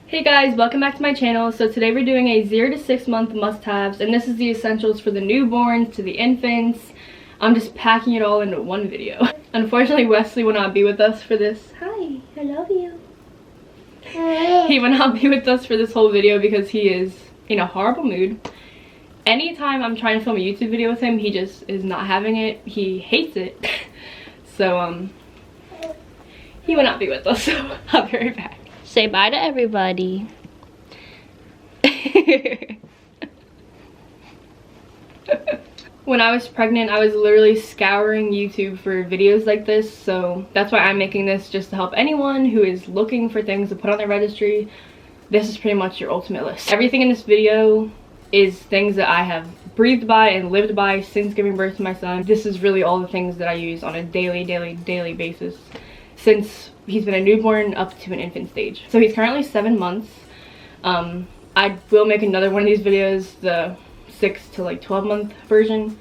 Hey guys, welcome back to my channel. So today we're doing a 0 to 6 month must-haves, and this is the essentials for the newborns to the infants. I'm just packing it all into one video. Unfortunately, Wesley will not be with us for this. Hi, I love you. He will not be with us for this whole video because he is in a horrible mood. Anytime I'm trying to film a YouTube video with him, he just is not having it. He hates it. So he will not be with us, so I'll be right back. Say bye to everybody. When I was pregnant, I was literally scouring YouTube for videos like this, so that's why I'm making this, just to help anyone who is looking for things to put on their registry. This is pretty much your ultimate list. Everything in this video is things that I have breathed by and lived by since giving birth to my son. This is really all the things that I use on a daily basis since he's been a newborn up to an infant stage. So he's currently 7 months. I will make another one of these videos, the 6 to like 12 month version,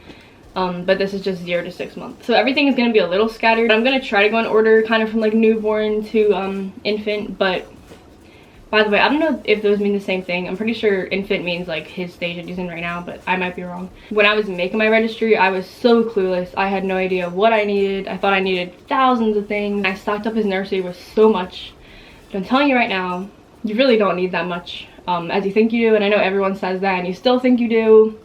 but this is just 0 to 6 months. So everything is going to be a little scattered. I'm going to try to go in order kind of from like newborn to infant, but by the way, I don't know if those mean the same thing. I'm pretty sure infant means like his stage that he's in right now, but I might be wrong. When I was making my registry, I was so clueless. I had no idea what I needed. I thought I needed thousands of things. I stocked up his nursery with so much. But I'm telling you right now, you really don't need that much as you think you do. And I know everyone says that and you still think you do,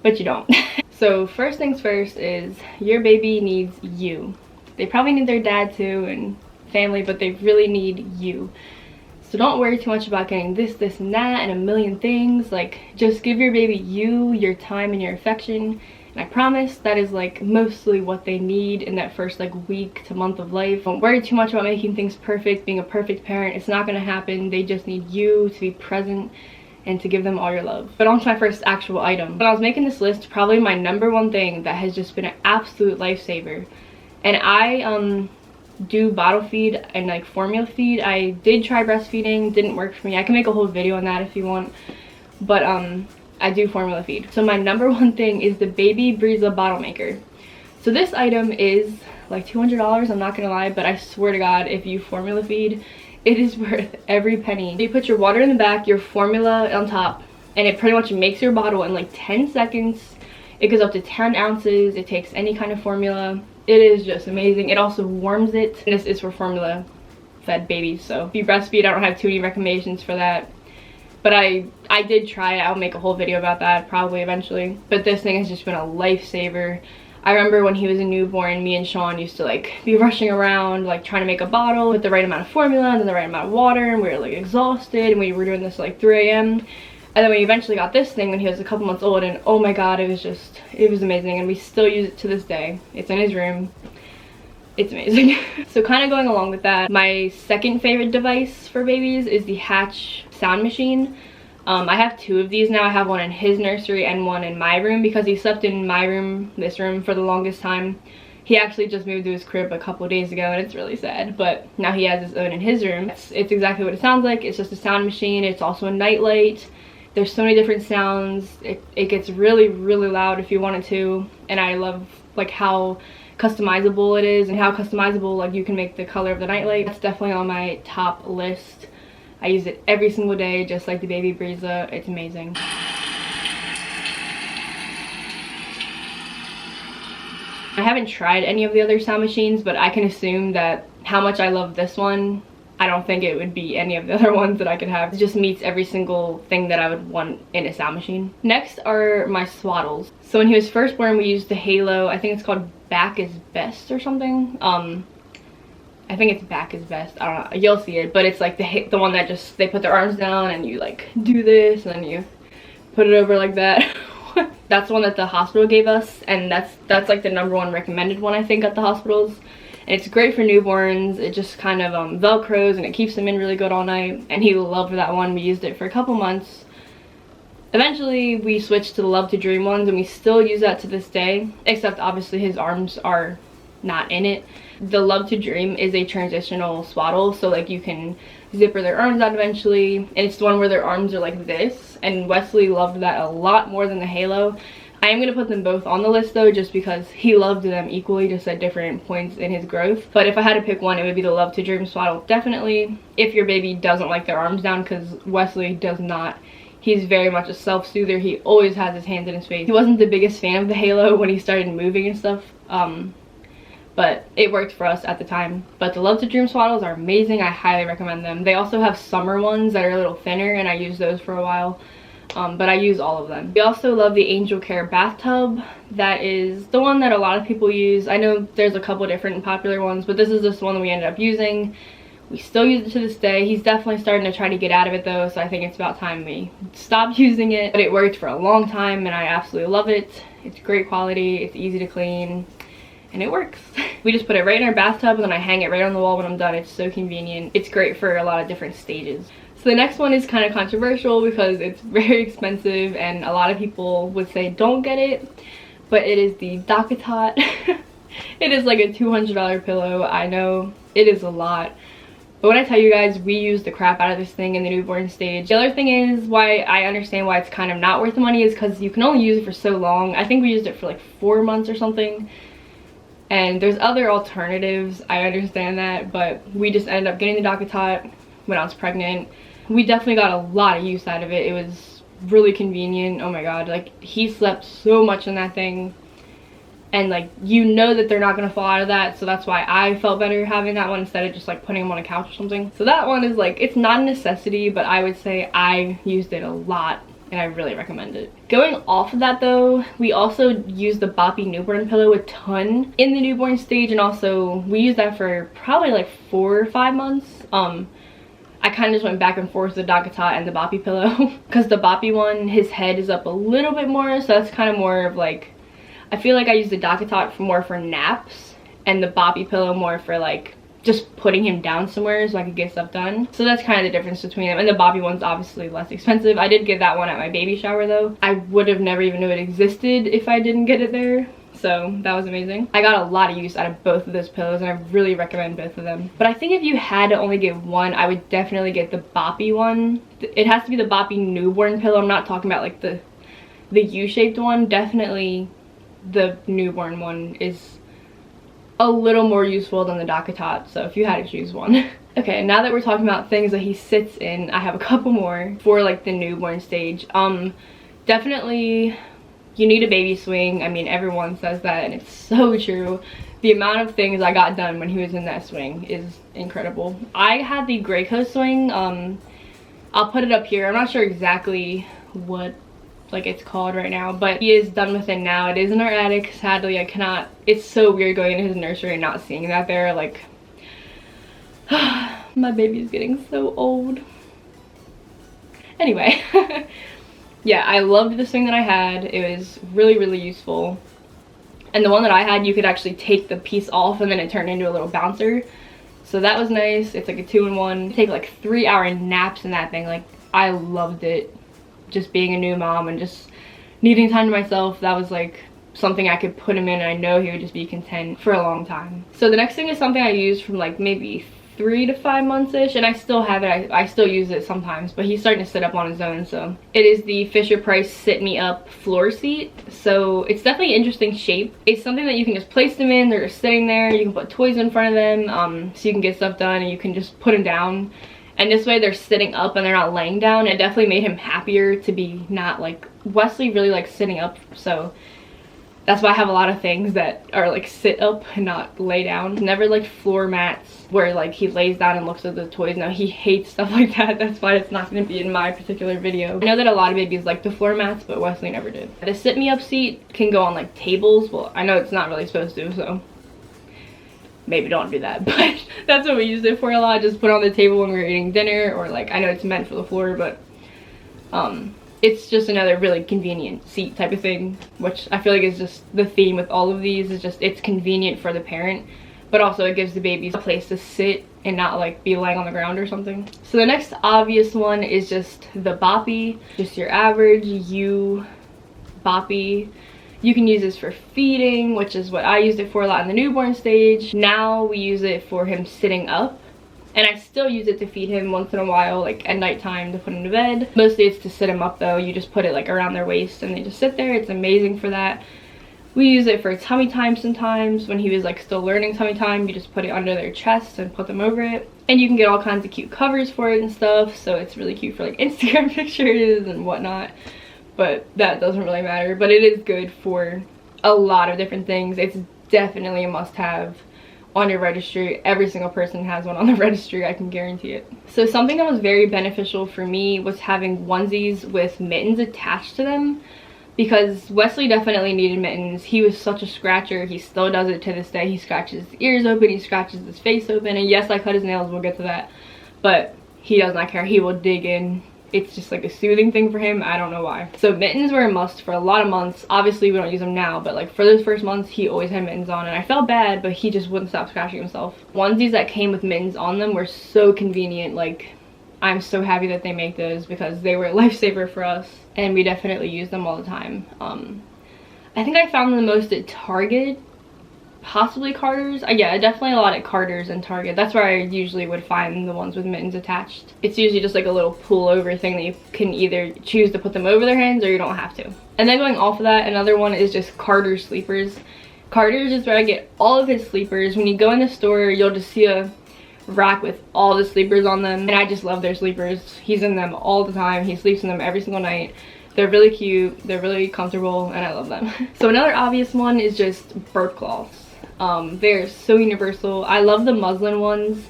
but you don't. So first things first is your baby needs you. They probably need their dad too and family, but they really need you. So don't worry too much about getting this, and that, and a million things. Like, just give your baby you, your time, and your affection. And I promise that is like mostly what they need in that first like week to month of life. Don't worry too much about making things perfect, being a perfect parent. It's not gonna happen. They just need you to be present and to give them all your love. But on to my first actual item. When I was making this list, probably my #1 thing that has just been an absolute lifesaver. And I do bottle feed and like formula feed. I did try breastfeeding, didn't work for me. I can make a whole video on that if you want, but I do formula feed. So my #1 thing is the Baby Breeza bottle maker. So this item is like $200, I'm not gonna lie, but I swear to God, if you formula feed, it is worth every penny. You put your water in the back, your formula on top, and it pretty much makes your bottle in like 10 seconds. It goes up to 10 ounces. It takes any kind of formula. It is just amazing. It also warms it. And this is for formula fed babies, so if you breastfeed, I don't have too many recommendations for that. But I did try it. I'll make a whole video about that probably eventually. But this thing has just been a lifesaver. I remember when he was a newborn, me and Sean used to like be rushing around like trying to make a bottle with the right amount of formula and then the right amount of water, and we were like exhausted, and we were doing this at like 3 a.m. And then we eventually got this thing when he was a couple months old, and oh my God, it was amazing. And we still use it to this day. It's in his room. It's amazing. So kind of going along with that, my second favorite device for babies is the Hatch sound machine. I have 2 of these now. I have one in his nursery and one in my room because he slept in my room, this room, for the longest time. He actually just moved to his crib a couple of days ago, and it's really sad, but now he has his own in his room. It's exactly what it sounds like. It's just a sound machine. It's also a nightlight. There's so many different sounds. It gets really loud if you want it to, and I love like how customizable it is and how customizable like you can make the color of the nightlight. That's definitely on my top list. I use it every single day, just like the Baby Breeza. It's amazing. I haven't tried any of the other sound machines, but I can assume that how much I love this one, I don't think it would be any of the other ones that I could have. It just meets every single thing that I would want in a sound machine. Next are my Swaddles. So when he was first born, we used the Halo. I think it's called Back is Best or something. I think it's Back is Best. I don't know. You'll see it, but it's like the one that just, they put their arms down and you like do this and then you put it over like that. That's the one that the hospital gave us, and that's like the #1 recommended one I think at the hospitals. And it's great for newborns. It just kind of velcros and it keeps them in really good all night, and he loved that one. We used it for a couple months. Eventually we switched to the Love to Dream ones, and we still use that to this day, except obviously his arms are not in it. The Love to Dream is a transitional swaddle, so like you can zipper their arms out eventually, and it's the one where their arms are like this, and Wesley loved that a lot more than the Halo. I am going to put them both on the list though, just because he loved them equally, just at different points in his growth. But if I had to pick one, it would be the Love to Dream Swaddle, definitely, if your baby doesn't like their arms down, because Wesley does not. He's very much a self-soother. He always has his hands in his face. He wasn't the biggest fan of the halo when he started moving and stuff, but it worked for us at the time. But the Love to Dream Swaddles are amazing. I highly recommend them. They also have summer ones that are a little thinner, and I used those for a while. But I use all of them. We also love the Angel Care bathtub. That is the one that a lot of people use. I know there's a couple different popular ones, but this is just one that we ended up using. We still use it to this day. He's definitely starting to try to get out of it though, so I think it's about time we stopped using it. But it worked for a long time and I absolutely love it. It's great quality, it's easy to clean, and it works. We just put it right in our bathtub and then I hang it right on the wall when I'm done. It's so convenient. It's great for a lot of different stages. So the next one is kind of controversial because it's very expensive and a lot of people would say don't get it, but it is the DockATot. It is like a $200 pillow. I know it is a lot, but when I tell you guys, we use the crap out of this thing in the newborn stage. The other thing is why I understand why it's kind of not worth the money is because you can only use it for so long. I think we used it for like 4 months or something. And there's other alternatives, I understand that, but we just ended up getting the DockATot when I was pregnant. We definitely got a lot of use out of it. It was really convenient. Oh my god, like he slept so much in that thing. And like, you know that they're not gonna fall out of that, so that's why I felt better having that one instead of just like putting them on a couch or something. So that one is like, it's not a necessity, but I would say I used it a lot and I really recommend it. Going off of that though, we also use the Boppy newborn pillow a ton in the newborn stage, and also we used that for probably like 4 or 5 months. I kind of just went back and forth with the DockATot and the Boppy pillow because the Boppy one, his head is up a little bit more, so that's kind of more of like, I feel like I use the DockATot more for naps and the Boppy pillow more for like just putting him down somewhere so I could get stuff done. So that's kind of the difference between them. And the Boppy one's obviously less expensive. I did get that one at my baby shower though. I would have never even knew it existed if I didn't get it there. So that was amazing. I got a lot of use out of both of those pillows and I really recommend both of them. But I think if you had to only get one, I would definitely get the Boppy one. It has to be the Boppy newborn pillow. I'm not talking about like the U-shaped one. Definitely the newborn one is a little more useful than the DockATot, so if you had to choose one. Okay, now that we're talking about things that he sits in, I have a couple more for like the newborn stage. Definitely you need a baby swing. I mean, everyone says that and it's so true. The amount of things I got done when he was in that swing is incredible. I had the Graco swing. I'll put it up here. I'm not sure exactly what like it's called right now, but he is done with it now. It is in our attic. Sadly, I cannot, it's so weird going into his nursery and not seeing that there. Like, my baby's getting so old. Anyway, yeah, I loved this thing that I had. It was really, really useful. And the one that I had, you could actually take the piece off and then it turned into a little bouncer. So that was nice. It's like a 2-in-1. Take like 3-hour naps in that thing. Like, I loved it. Just being a new mom and just needing time to myself, that was like something I could put him in and I know he would just be content for a long time. So the next thing is something I used from like maybe 3 to 5 months ish, and I still have it. I still use it sometimes, but he's starting to sit up on his own. So it is the Fisher-Price Sit Me Up floor seat. So it's definitely an interesting shape. It's something that you can just place them in. They're just sitting there. You can put toys in front of them, so you can get stuff done, and you can just put them down. And this way they're sitting up and they're not laying down. It definitely made him happier to be not like, Wesley really likes sitting up, so that's why I have a lot of things that are like sit up and not lay down. Never like floor mats where like he lays down and looks at the toys. No, he hates stuff like that. That's why it's not going to be in my particular video. I know that a lot of babies like the floor mats, but Wesley never did. The sit me up seat can go on like tables. Well, I know it's not really supposed to, so maybe don't do that, but that's what we used it for a lot. Just put it on the table when we were eating dinner, or like, I know it's meant for the floor, but it's just another really convenient seat type of thing, which I feel like is just the theme with all of these. Is just, it's convenient for the parent, but also it gives the babies a place to sit and not like be laying on the ground or something. So the next obvious one is just the Boppy, just your average Boppy. You can use this for feeding, which is what I used it for a lot in the newborn stage. Now we use it for him sitting up And I still use it to feed him once in a while, like at nighttime to put him to bed. Mostly it's to sit him up though. You just put it like around their waist and they just sit there. It's amazing for that. We use it for tummy time sometimes. When he was like still learning tummy time, you just put it under their chest and put them over it. And you can get all kinds of cute covers for it and stuff. So it's really cute for like Instagram pictures and whatnot. But that doesn't really matter. But it is good for a lot of different things. It's definitely a must-have on your registry. Every single person has one on the registry, I can guarantee it. So something that was very beneficial for me was having onesies with mittens attached to them, because Wesley definitely needed mittens. He was such a scratcher. He still does it to this day. He scratches his ears open, he scratches his face open, and yes, I cut his nails, we'll get to that, but he does not care. He will dig in. It's just like a soothing thing for him. I don't know why. So mittens were a must for a lot of months. Obviously we don't use them now, but like for those first months he always had mittens on, and I felt bad, but he just wouldn't stop scratching himself. Onesies that came with mittens on them were so convenient. Like, I'm so happy that they make those because they were a lifesaver for us, and we definitely use them all the time. I think I found them the most at Target, possibly Carter's. Yeah, definitely a lot at Carter's and Target. That's where I usually would find the ones with mittens attached. It's usually just like a little pull over thing that you can either choose to put them over their hands or you don't have to. And then going off of that, another one is just Carter's sleepers. Carter's is where I get all of his sleepers. When you go in the store, you'll just see a rack with all the sleepers on them, and I just love their sleepers. He's in them all the time. He sleeps in them every single night. They're really cute, they're really comfortable, and I love them. So another obvious one is just burp cloths. They're so universal. I love the muslin ones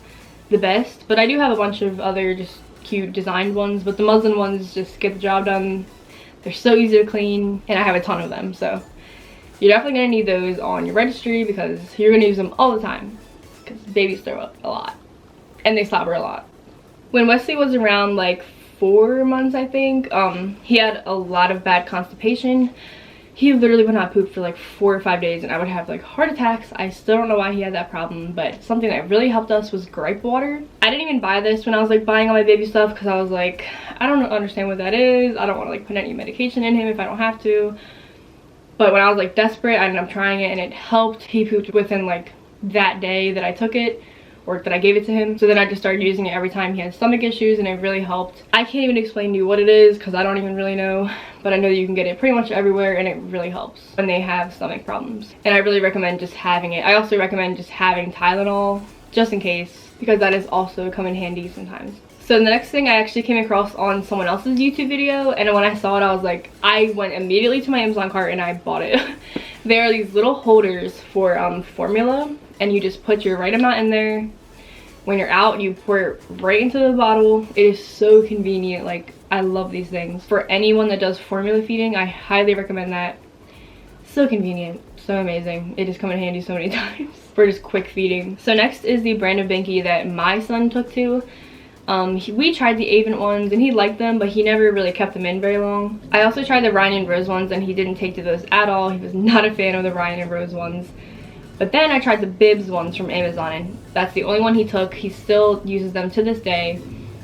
the best, but I do have a bunch of other just cute designed ones, but the muslin ones just get the job done. They're so easy to clean, and I have a ton of them, so you're definitely going to need those on your registry because you're going to use them all the time, because babies throw up a lot and they slobber a lot. When Wesley was around like 4 months, I think, he had a lot of bad constipation. He literally would not poop for like 4 or 5 days, and I would have like heart attacks. I still don't know why he had that problem, but something that really helped us was gripe water. I didn't even buy this when I was like buying all my baby stuff because I was like, I don't understand what that is. I don't want to like put any medication in him if I don't have to. But when I was like desperate, I ended up trying it and it helped. He pooped within like that day that I took it, or that I gave it to him. So then I just started using it every time he had stomach issues, and it really helped. I can't even explain to you what it is because I don't even really know, but I know that you can get it pretty much everywhere, and it really helps when they have stomach problems. And I really recommend just having it. I also recommend just having Tylenol just in case, because that is also come in handy sometimes. So the next thing I actually came across on someone else's YouTube video, and when I saw it I was like, I went immediately to my Amazon cart and I bought it. There are these little holders for formula, and you just put your right amount in there. When you're out, you pour it right into the bottle. It is so convenient. Like, I love these things. For anyone that does formula feeding, I highly recommend that. So convenient, so amazing. It has come in handy so many times for just quick feeding. So next is the brand of binky that my son took to. We tried the Avent ones and he liked them, but he never really kept them in very long. I also tried the Ryan and Rose ones and he didn't take to those at all. He was not a fan of the Ryan and Rose ones. But then I tried the Bibs ones from Amazon, and that's the only one he took. He still uses them to this day.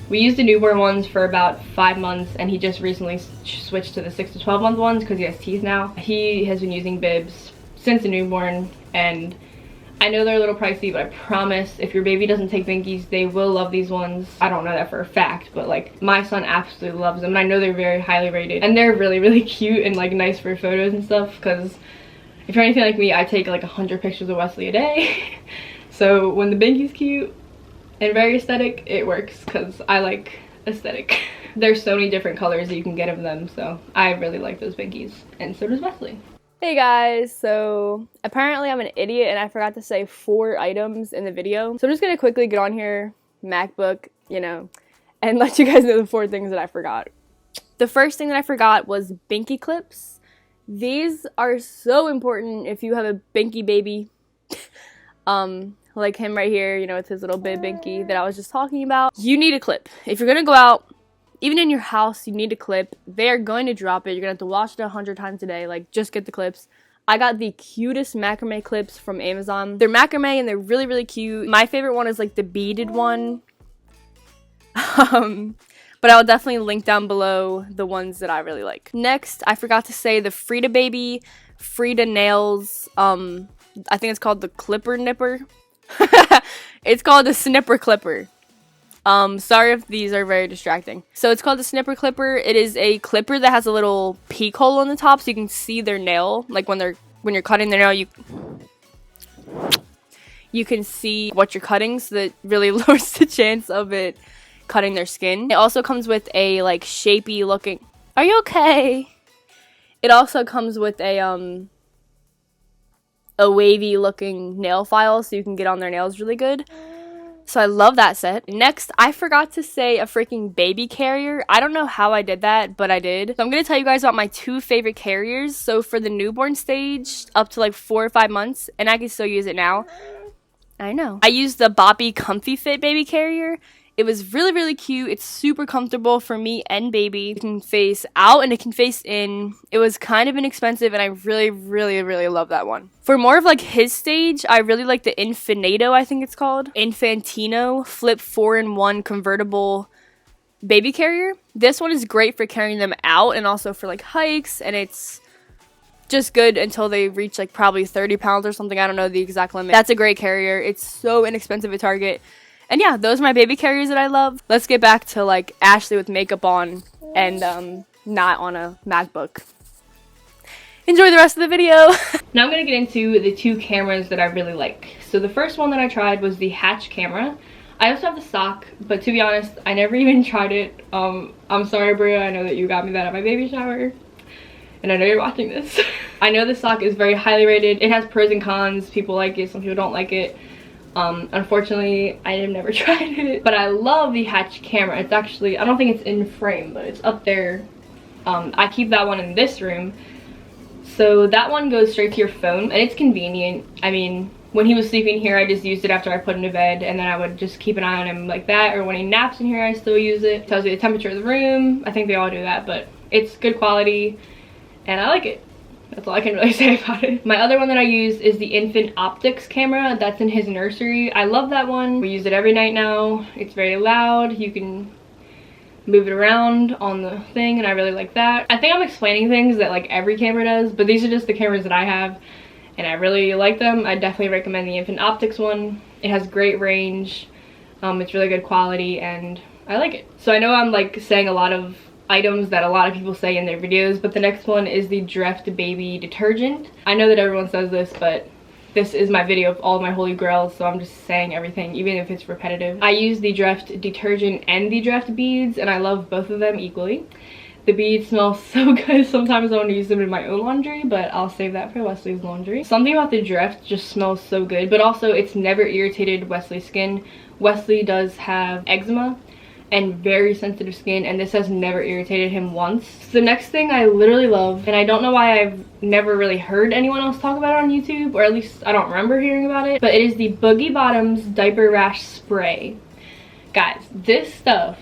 We used the newborn ones for about 5 months, and he just recently switched to the 6 to 12 month ones because he has teeth now. He has been using Bibs since the newborn, and I know they're a little pricey, but I promise if your baby doesn't take binkies, they will love these ones. I don't know that for a fact, but like my son absolutely loves them, and I know they're very highly rated, and they're really, really cute and like nice for photos and stuff, because if you're anything like me, I take like 100 pictures of Wesley a day. So when the binky's cute and very aesthetic, it works because I like aesthetic. There's so many different colors that you can get of them, so I really like those binkies, and so does Wesley. Hey guys, so apparently I'm an idiot and I forgot to say 4 items in the video. So I'm just gonna quickly get on here, MacBook, you know, and let you guys know the 4 things that I forgot. The first thing that I forgot was binky clips. These are so important if you have a binky baby. Like him right here, you know, it's his little bib binky that I was just talking about. You need a clip. If you're gonna go out, even in your house, you need a clip. They are going to drop it. You're gonna have to wash it 100 times a day. Like, just get the clips. I got the cutest macrame clips from Amazon. They're macrame and they're really, really cute. My favorite one is like the beaded one. But I'll definitely link down below the ones that I really like. Next, I forgot to say the Frida Baby Frida Nails. I think it's called the Clipper Nipper. It's called the Snipper Clipper. Sorry if these are very distracting. So it's called the snipper clipper. It is a clipper that has a little peek hole on the top so you can see their nail. Like when you're cutting their nail, you can see what you're cutting, so that really lowers the chance of it cutting their skin. It also comes with a like shapy looking. Are you okay? It also comes with a wavy looking nail file so you can get on their nails really good. So I love that set. Next, I forgot to say a freaking baby carrier. I don't know how I did that, but I did. So I'm going to tell you guys about my 2 favorite carriers. So for the newborn stage, up to like 4 or 5 months, and I can still use it now. I know. I used the Boppy Comfy Fit baby carrier. It was really, really cute. It's super comfortable for me and baby. It can face out and it can face in. It was kind of inexpensive and I really, really, really love that one. For more of like his stage, I really like the Infinito, I think it's called. Infantino Flip 4-in-1 convertible baby carrier. This one is great for carrying them out and also for like hikes, and it's just good until they reach like probably 30 pounds or something. I don't know the exact limit. That's a great carrier. It's so inexpensive at Target. And yeah, those are my baby carriers that I love. Let's get back to like Ashley with makeup on and not on a MacBook. Enjoy the rest of the video. Now I'm going to get into the 2 cameras that I really like. So the first one that I tried was the Hatch camera. I also have the sock, but to be honest, I never even tried it. I'm sorry, Bria, I know that you got me that at my baby shower. And I know you're watching this. I know the sock is very highly rated. It has pros and cons. People like it, some people don't like it. Unfortunately, I have never tried it, but I love the Hatch camera. It's actually, I don't think it's in frame, but it's up there. I keep that one in this room. So that one goes straight to your phone, and it's convenient. I mean, when he was sleeping here, I just used it after I put him to bed, and then I would just keep an eye on him like that, or when he naps in here, I still use it. It tells you the temperature of the room. I think they all do that, but it's good quality, and I like it. That's all I can really say about it. My other one that I use is the Infant Optics camera. That's in his nursery. I love that one. We use it every night now. It's very loud. You can move it around on the thing, and I really like that. I think I'm explaining things that like every camera does, but these are just the cameras that I have, and I really like them. I definitely recommend the Infant Optics one. It has great range. It's really good quality, and I like it. So I know I'm like saying a lot of items that a lot of people say in their videos, but the next one is the Dreft baby detergent. I know that everyone says this, but this is my video of all of my holy grails, so I'm just saying everything, even if it's repetitive. I use the Dreft detergent and the Dreft beads, and I love both of them equally. The beads smell so good. Sometimes I want to use them in my own laundry, but I'll save that for Wesley's laundry. Something about the Dreft just smells so good, but also it's never irritated Wesley's skin. Wesley does have eczema and very sensitive skin, and this has never irritated him once. So the next thing I literally love, and I don't know why I've never really heard anyone else talk about it on YouTube, or at least I don't remember hearing about it, but it is the Boogie Bottoms diaper rash spray. Guys, this stuff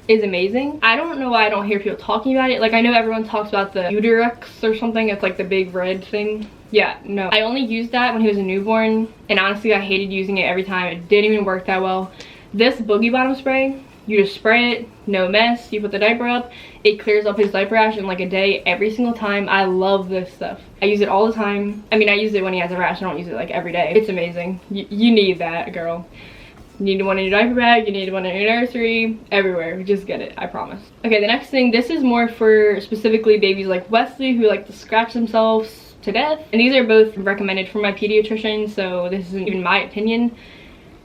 is amazing. I don't know why I don't hear people talking about it. Like, I know everyone talks about the Uterex or something. It's like the big red thing. Yeah, no. I only used that when he was a newborn, and honestly I hated using it every time. It didn't even work that well. This Boogie Bottom spray, you just spray it, no mess. You put the diaper up, it clears up his diaper rash in like a day every single time. I love this stuff. I use it all the time. I mean, I use it when he has a rash. I don't use it like every day. It's amazing. You need that, girl. You need one in your diaper bag, you need one in your nursery, everywhere. Just get it, I promise. Okay, the next thing, this is more for specifically babies like Wesley who like to scratch themselves to death. And these are both recommended from my pediatrician, so this isn't even my opinion.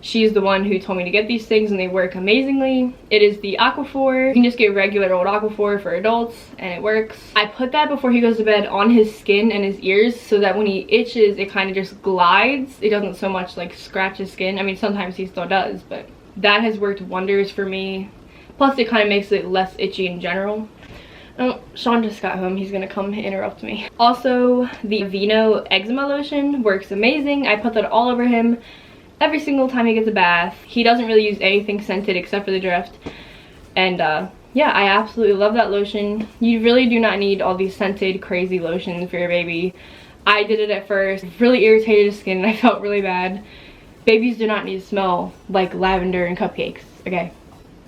She's the one who told me to get these things, and they work amazingly. It is the Aquaphor. You can just get regular old Aquaphor for adults, and it works. I put that before he goes to bed on his skin and his ears, so that when he itches, it kind of just glides. It doesn't so much like scratch his skin. I mean, sometimes he still does, but that has worked wonders for me. Plus, it kind of makes it less itchy in general. Oh, Sean just got home. He's gonna come interrupt me. Also, the Vino eczema lotion works amazing. I put that all over him every single time he gets a bath. He doesn't really use anything scented except for the Dreft. And yeah, I absolutely love that lotion. You really do not need all these scented crazy lotions for your baby. I did it at first. It really irritated his skin and I felt really bad. Babies do not need to smell like lavender and cupcakes, okay?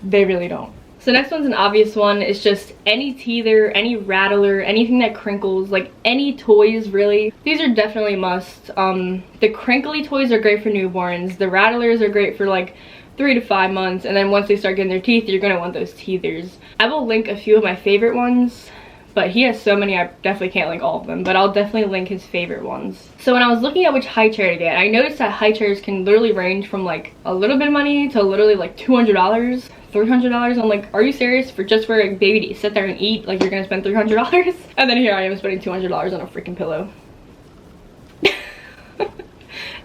They really don't. So next one's an obvious one. It's just any teether, any rattler, anything that crinkles, like any toys really. These are definitely must. The crinkly toys are great for newborns. The rattlers are great for like 3 to 5 months, and then once they start getting their teeth, you're gonna want those teethers. I will link a few of my favorite ones, but he has so many I definitely can't link all of them, but I'll definitely link his favorite ones. So when I was looking at which high chair to get, I noticed that high chairs can literally range from like a little bit of money to literally like $200, $300. I'm like, are you serious? For just for a baby to sit there and eat, like you're gonna spend $300? And then here I am spending $200 on a freaking pillow.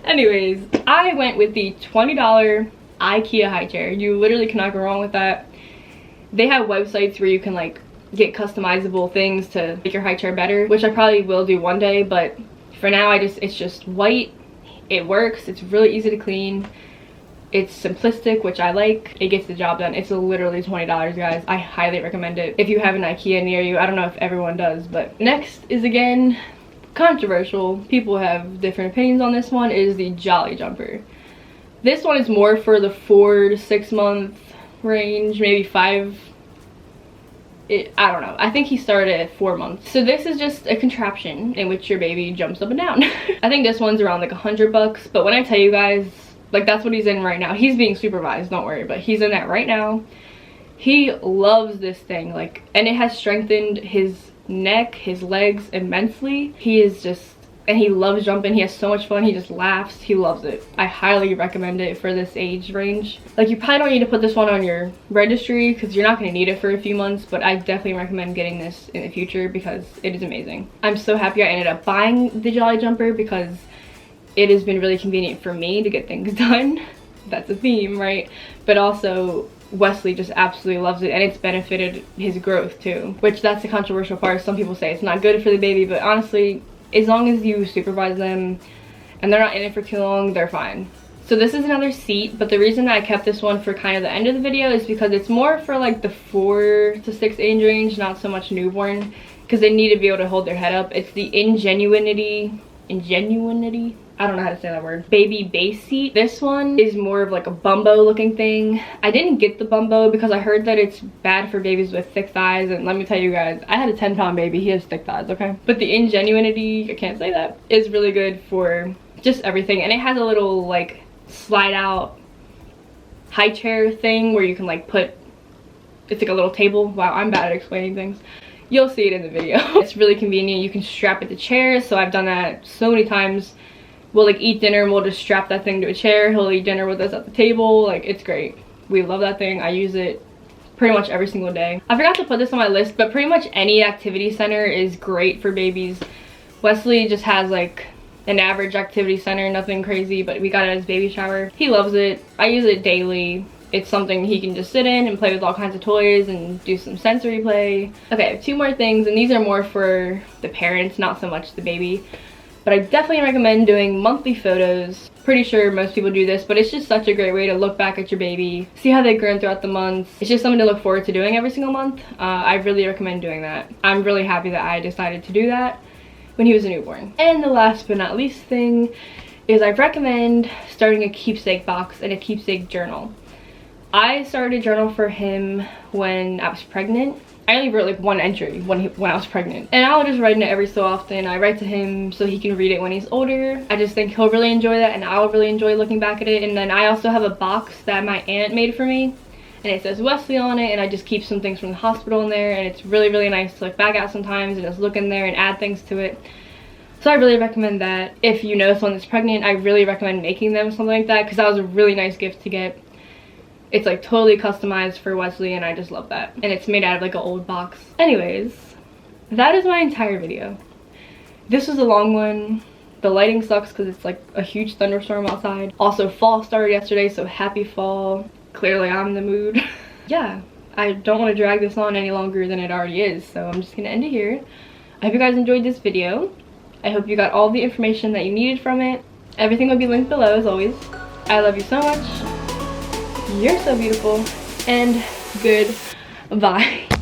Anyways, I went with the $20 IKEA high chair. You literally cannot go wrong with that. They have websites where you can like get customizable things to make your high chair better, which I probably will do one day, but for now it's just white. It works. It's really easy to clean. It's simplistic, which I like. It gets the job done. It's literally $20, guys. I highly recommend it if you have an IKEA near you. I don't know if everyone does, but next is, again, controversial. People have different opinions on this one, is the Jolly Jumper. This one is more for the 4 to 6 month range, maybe 5. I don't know. I think he started at 4 months. So this is just a contraption in which your baby jumps up and down. I think this one's around like $100, but when I tell you guys, like that's what he's in right now. He's being supervised, don't worry, but he's in that right now. He loves this thing, like, and it has strengthened his neck, his legs immensely. He is just, and he loves jumping. He has so much fun. He just laughs. He loves it. I highly recommend it for this age range. Like, you probably don't need to put this one on your registry because you're not going to need it for a few months, but I definitely recommend getting this in the future because it is amazing. I'm so happy I ended up buying the Jolly Jumper because it has been really convenient for me to get things done. That's a theme, right? But also Wesley just absolutely loves it, and it's benefited his growth too, which that's the controversial part. Some people say it's not good for the baby, but honestly, as long as you supervise them and they're not in it for too long, they're fine. So this is another seat, but the reason that I kept this one for kind of the end of the video is because it's more for like the 4 to 6 age range, not so much newborn, because they need to be able to hold their head up. It's the ingenuity, I don't know how to say that word, baby base seat. This one is more of like a bumbo looking thing. I didn't get the bumbo because I heard that it's bad for babies with thick thighs, and let me tell you guys, I had a 10-pound baby. He has thick thighs, okay? But the ingenuity, I can't say that, is really good for just everything. And it has a little like slide out high chair thing where you can like put, it's like a little table. Wow, I'm bad at explaining things. You'll see it in the video. It's really convenient. You can strap it to chairs, so I've done that so many times. We'll like eat dinner and we'll just strap that thing to a chair. He'll eat dinner with us at the table. Like, it's great. We love that thing. I use it pretty much every single day. I forgot to put this on my list, but pretty much any activity center is great for babies. Wesley just has like an average activity center, nothing crazy, but we got it at his baby shower. He loves it. I use it daily. It's something he can just sit in and play with all kinds of toys and do some sensory play. Okay, I have 2 more things, and these are more for the parents, not so much the baby. But I definitely recommend doing monthly photos. Pretty sure most people do this, but it's just such a great way to look back at your baby, see how they've grown throughout the months. It's just something to look forward to doing every single month. I really recommend doing that. I'm really happy that I decided to do that when he was a newborn. And the last but not least thing is I recommend starting a keepsake box and a keepsake journal. I started a journal for him when I was pregnant. I only wrote like 1 entry when I was pregnant, and I'll just write in it every so often. I write to him so he can read it when he's older. I just think he'll really enjoy that, and I'll really enjoy looking back at it. And then I also have a box that my aunt made for me, and it says Wesley on it, and I just keep some things from the hospital in there, and it's really, really nice to look back at sometimes and just look in there and add things to it. So I really recommend that. If you know someone that's pregnant, I really recommend making them something like that, because that was a really nice gift to get. It's like totally customized for Wesley, and I just love that. And it's made out of like an old box. Anyways, that is my entire video. This was a long one. The lighting sucks because it's like a huge thunderstorm outside. Also, fall started yesterday, so happy fall. Clearly I'm in the mood. Yeah, I don't want to drag this on any longer than it already is, so I'm just gonna end it here. I hope you guys enjoyed this video. I hope you got all the information that you needed from it. Everything will be linked below as always. I love you so much. You're so beautiful, and goodbye.